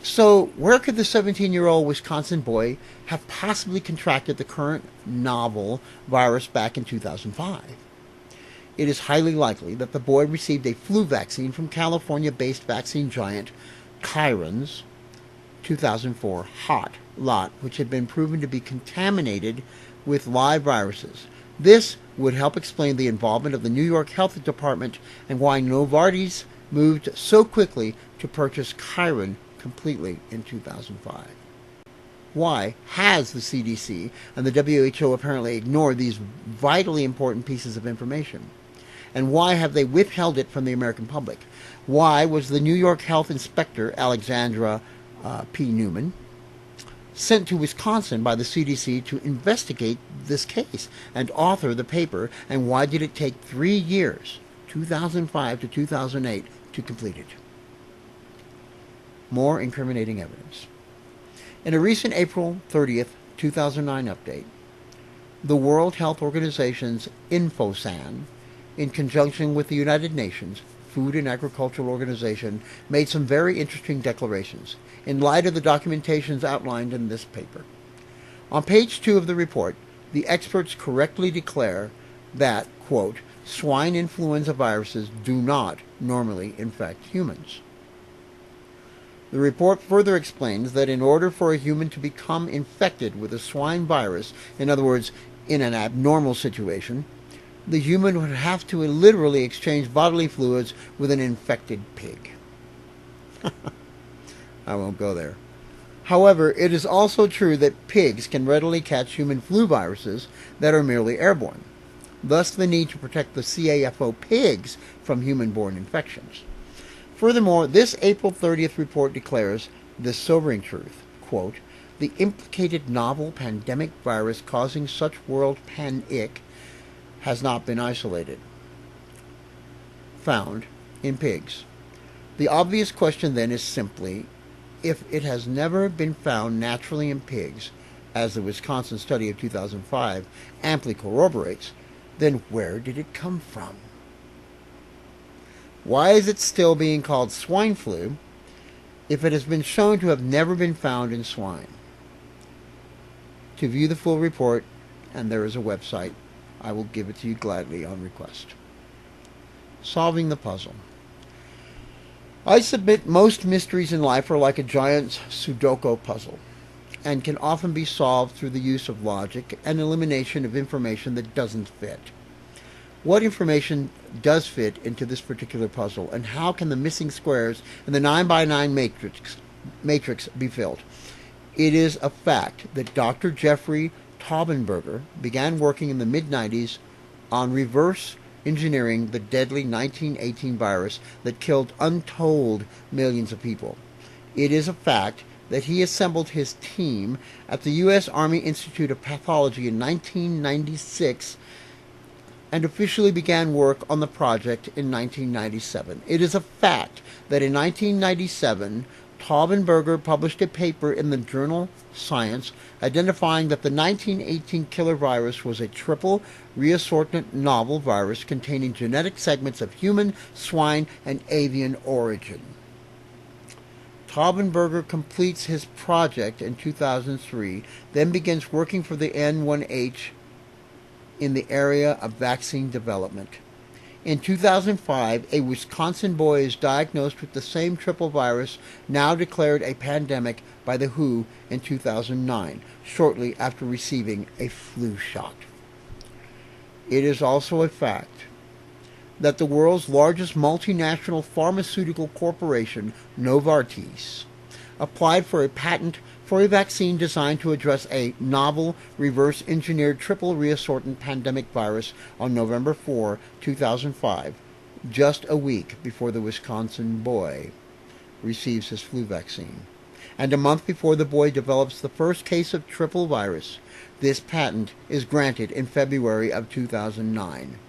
So, where could the 17-year-old Wisconsin boy have possibly contracted the current novel virus back in 2005? It is highly likely that the boy received a flu vaccine from California-based vaccine giant Chiron's 2004 hot lot, which had been proven to be contaminated with live viruses. This would help explain the involvement of the New York Health Department and why Novartis moved so quickly to purchase Chiron completely in 2005. Why has the CDC and the WHO apparently ignored these vitally important pieces of information? And why have they withheld it from the American public? Why was the New York Health Inspector, Alexandra P. Newman, sent to Wisconsin by the CDC to investigate this case and author the paper? And why did it take 3 years, 2005 to 2008, to complete it? More incriminating evidence. In a recent April 30th, 2009 update, the World Health Organization's InfoSan, in conjunction with the United Nations Food and Agricultural Organization, made some very interesting declarations in light of the documentations outlined in this paper. On page 2 of the report, the experts correctly declare that, quote, swine influenza viruses do not normally infect humans. The report further explains that in order for a human to become infected with a swine virus, in other words, in an abnormal situation, the human would have to literally exchange bodily fluids with an infected pig. I won't go there. However, it is also true that pigs can readily catch human flu viruses that are merely airborne, thus the need to protect the CAFO pigs from human-borne infections. Furthermore, this April 30th report declares this sobering truth, quote, the implicated novel pandemic virus causing such world panic has not been isolated, found in pigs. The obvious question then is simply, if it has never been found naturally in pigs, as the Wisconsin study of 2005 amply corroborates, then where did it come from? Why is it still being called swine flu if it has been shown to have never been found in swine? To view the full report, and there is a website, I will give it to you gladly on request. Solving the puzzle. I submit most mysteries in life are like a giant Sudoku puzzle and can often be solved through the use of logic and elimination of information that doesn't fit. What information does fit into this particular puzzle, and how can the missing squares in the 9x9 matrix be filled? It is a fact that Dr. Jeffrey Taubenberger began working in the mid-90s on reverse engineering the deadly 1918 virus that killed untold millions of people. It is a fact that he assembled his team at the U.S. Army Institute of Pathology in 1996 and officially began work on the project in 1997. It is a fact that in 1997, Taubenberger published a paper in the journal Science identifying that the 1918 killer virus was a triple reassortant novel virus containing genetic segments of human, swine, and avian origin. Taubenberger completes his project in 2003, then begins working for the N1H in the area of vaccine development. In 2005, a Wisconsin boy is diagnosed with the same triple virus now declared a pandemic by the WHO in 2009, shortly after receiving a flu shot. It is also a fact that the world's largest multinational pharmaceutical corporation, Novartis, applied for a patent for a vaccine designed to address a novel reverse-engineered triple reassortant pandemic virus on November 4, 2005, just a week before the Wisconsin boy receives his flu vaccine. And a month before the boy develops the first case of triple virus, this patent is granted in February of 2009.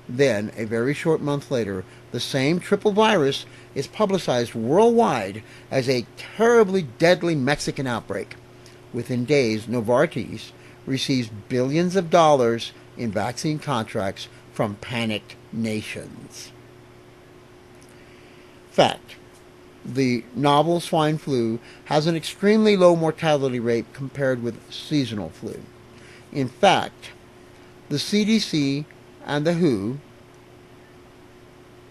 Then, a very short month later, the same triple virus is publicized worldwide as a terribly deadly Mexican outbreak. Within days, Novartis receives billions of dollars in vaccine contracts from panicked nations. Fact. the novel swine flu has an extremely low mortality rate compared with seasonal flu. In fact, the CDC and the WHO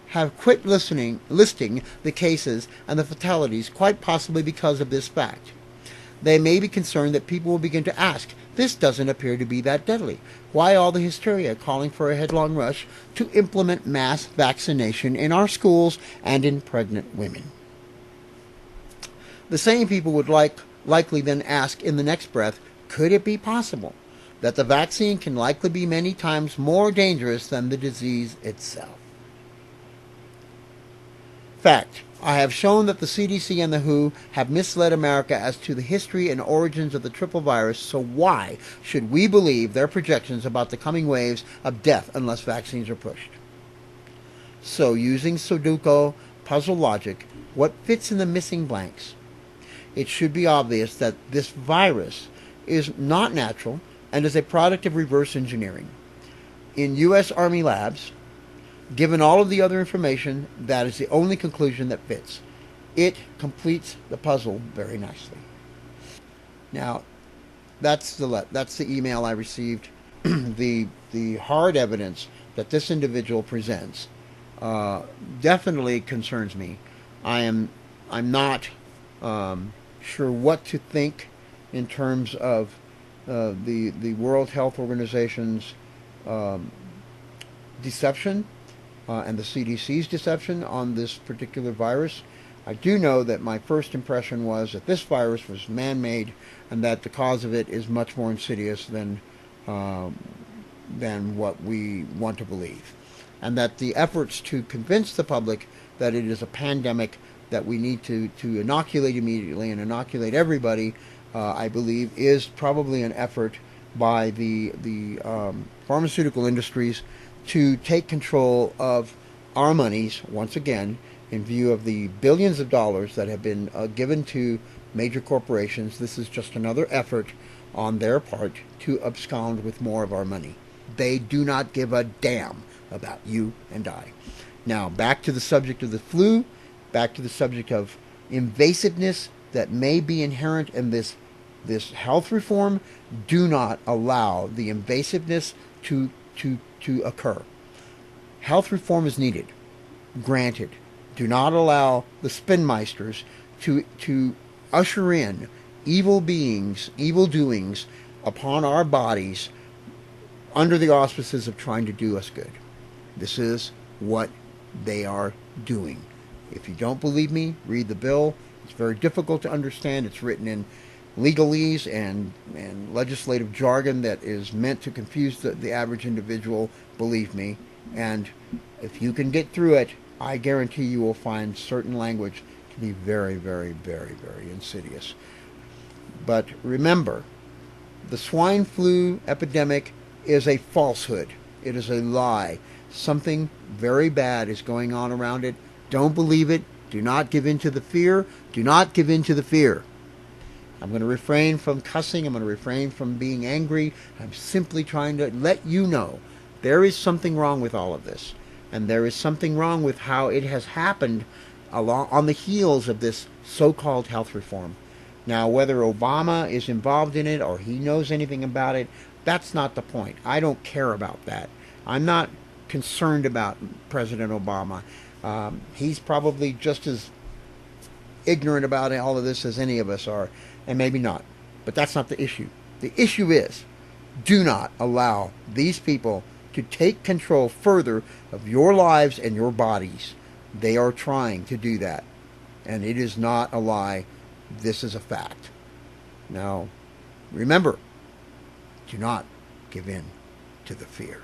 have quit listing the cases and the fatalities, quite possibly because of this fact. They may be concerned that people will begin to ask, this doesn't appear to be that deadly. Why all the hysteria calling for a headlong rush to implement mass vaccination in our schools and in pregnant women? The same people would likely then ask in the next breath, could it be possible that the vaccine can likely be many times more dangerous than the disease itself? Fact, I have shown that the CDC and the WHO have misled America as to the history and origins of the triple virus, so why should we believe their projections about the coming waves of death unless vaccines are pushed? So, using Sudoku puzzle logic, what fits in the missing blanks? It should be obvious that this virus is not natural and is a product of reverse engineering. In U.S. Army labs, given all of the other information, that is the only conclusion that fits. It completes the puzzle very nicely. Now, that's the email I received. the hard evidence that this individual presents definitely concerns me. I'm not sure what to think in terms of the World Health Organization's deception and the CDC's deception on this particular virus. I do know that my first impression was that this virus was man-made and that the cause of it is much more insidious than what we want to believe. And that the efforts to convince the public that it is a pandemic that we need to inoculate immediately and inoculate everybody, I believe, is probably an effort by the pharmaceutical industries to take control of our monies, once again, in view of the billions of dollars that have been given to major corporations. This is just another effort on their part to abscond with more of our money. They do not give a damn about you and I. Now, back to the subject of the flu, back to the subject of invasiveness that may be inherent in this health reform. Do not allow the invasiveness to occur. Health reform is needed. Granted. Do not allow the spinmeisters to usher in evil beings, evil doings upon our bodies under the auspices of trying to do us good. This is what they are doing. If you don't believe me, read the bill. It's very difficult to understand. It's written in legalese and legislative jargon that is meant to confuse the average individual, believe me. And if you can get through it, I guarantee you will find certain language to be very, very, very, very insidious. But remember, the swine flu epidemic is a falsehood. It is a lie. Something very bad is going on around it. Don't believe it. Do not give in to the fear. Do not give in to the fear. I'm going to refrain from cussing. I'm going to refrain from being angry. I'm simply trying to let you know there is something wrong with all of this. And there is something wrong with how it has happened on the heels of this so-called health reform. Now, whether Obama is involved in it or he knows anything about it, that's not the point. I don't care about that. I'm not concerned about President Obama. He's probably just as ignorant about all of this as any of us are, and maybe not. But that's not the issue. The issue is, do not allow these people to take control further of your lives and your bodies. They are trying to do that. And it is not a lie. This is a fact. Now, remember, do not give in to the fear.